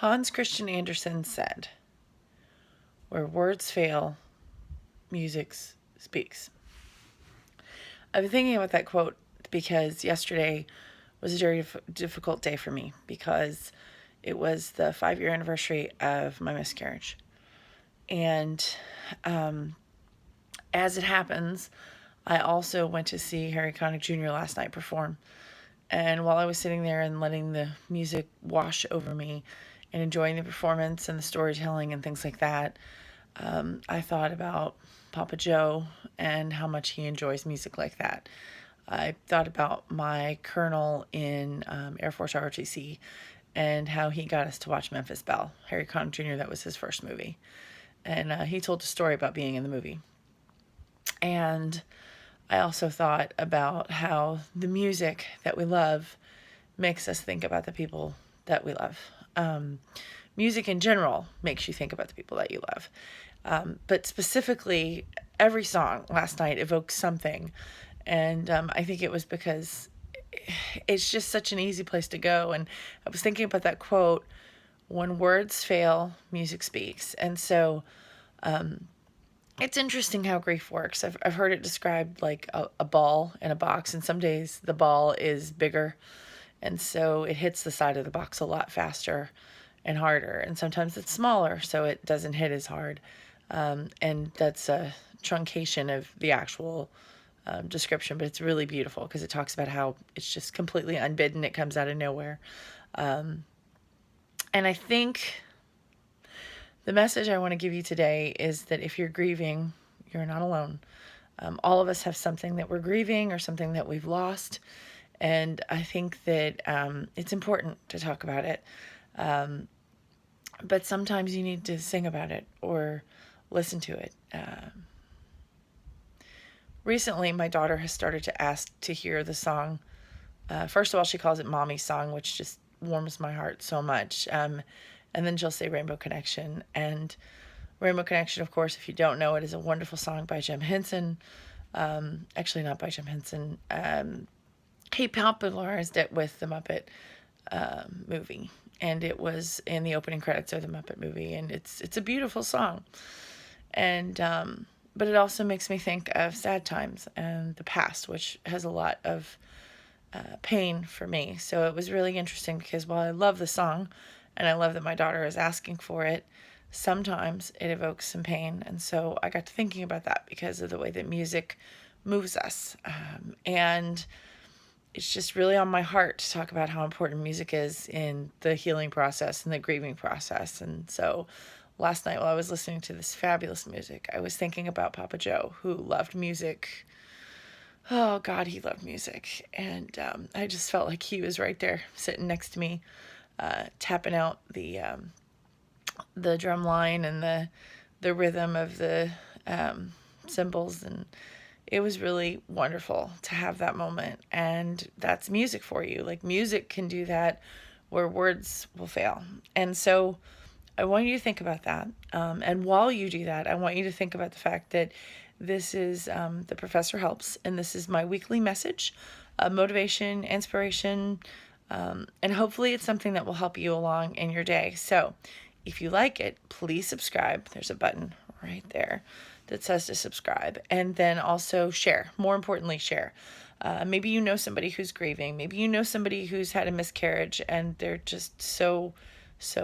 Hans Christian Andersen said, "Where words fail, music speaks." I've been thinking about that quote because yesterday was a very difficult day for me because it was the 5-year anniversary of my miscarriage. And as it happens, I also went to see Harry Connick Jr. last night perform. And while I was sitting there and letting the music wash over me and enjoying the performance and the storytelling and things like that, I thought about Papa Joe and how much he enjoys music like that. I thought about my colonel in Air Force ROTC and how he got us to watch Memphis Belle. Harry Connick Jr., that was his first movie. And he told a story about being in the movie. And I also thought about how the music that we love makes us think about the people that we love. Music in general makes you think about the people that you love. But specifically, every song last night evoked something. And I think it was because it's just such an easy place to go. And I was thinking about that quote, "When words fail, music speaks." And so it's interesting how grief works. I've heard it described like a ball in a box, and some days the ball is bigger, and so it hits the side of the box a lot faster and harder. And sometimes it's smaller, so it doesn't hit as hard. And that's a truncation of the actual description, but it's really beautiful because it talks about how it's just completely unbidden. It comes out of nowhere. And I think the message I want to give you today is that if you're grieving, you're not alone. All of us have something that we're grieving or something that we've lost. And I think that it's important to talk about it. But sometimes you need to sing about it or listen to it. Recently, my daughter has started to ask to hear the song. First of all, she calls it Mommy's Song, which just warms my heart so much. And then she'll say Rainbow Connection. And Rainbow Connection, of course, if you don't know it, is a wonderful song by Jim Henson. Actually, not by Jim Henson. He popularized it with the Muppet movie. And it was in the opening credits of the Muppet movie. And it's a beautiful song. And but it also makes me think of sad times and the past, which has a lot of pain for me. So it was really interesting because while I love the song and I love that my daughter is asking for it, sometimes it evokes some pain. And so I got to thinking about that because of the way that music moves us. And it's just really on my heart to talk about how important music is in the healing process and the grieving process. And so last night while I was listening to this fabulous music, I was thinking about Papa Joe, who loved music. Oh, God, he loved music. And I just felt like he was right there sitting next to me, tapping out the drum line and the rhythm of the cymbals. And it was really wonderful to have that moment. And that's music for you. Like, music can do that where words will fail. And so I want you to think about that. And while you do that, I want you to think about the fact that this is The Professor Helps, and this is my weekly message of motivation, inspiration, and hopefully it's something that will help you along in your day. So if you like it, please subscribe. There's a button right there that says to subscribe. And then also share. More importantly, share. Maybe you know somebody who's grieving. Maybe you know somebody who's had a miscarriage and they're just so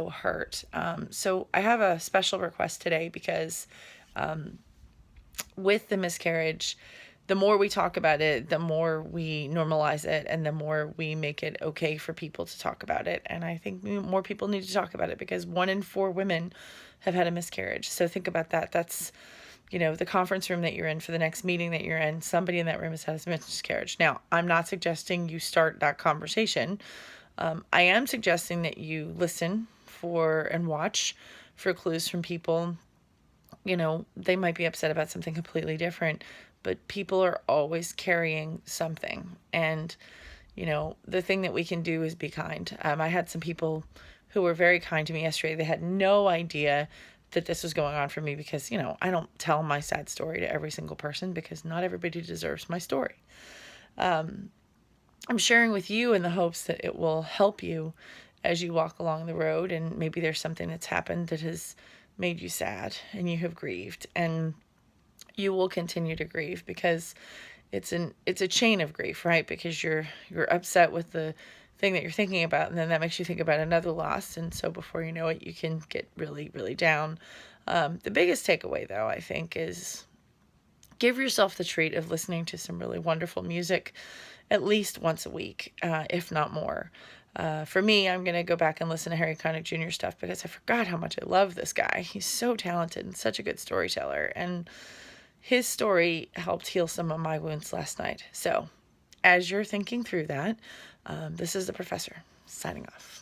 hurt. So I have a special request today because with the miscarriage, the more we talk about it, the more we normalize it, and the more we make it okay for people to talk about it. And I think more people need to talk about it because 1 in 4 women have had a miscarriage. So think about that. That's, the conference room that you're in, for the next meeting that you're in, somebody in that room has had a miscarriage. Now, I'm not suggesting you start that conversation. I am suggesting that you listen for and watch for clues from people. They might be upset about something completely different, but people are always carrying something. And, the thing that we can do is be kind. I had some people who were very kind to me yesterday. They had no idea that this was going on for me because, I don't tell my sad story to every single person because not everybody deserves my story. I'm sharing with you in the hopes that it will help you as you walk along the road, and maybe there's something that's happened that has made you sad and you have grieved, and you will continue to grieve because it's a chain of grief, right? Because you're upset with the thing that you're thinking about, and then that makes you think about another loss, and so before you know it, you can get really, really down. The biggest takeaway, though, I think, is give yourself the treat of listening to some really wonderful music at least once a week, if not more. For me, I'm going to go back and listen to Harry Connick Jr. stuff because I forgot how much I love this guy. He's so talented and such a good storyteller. And his story helped heal some of my wounds last night. So, as you're thinking through that, this is the professor signing off.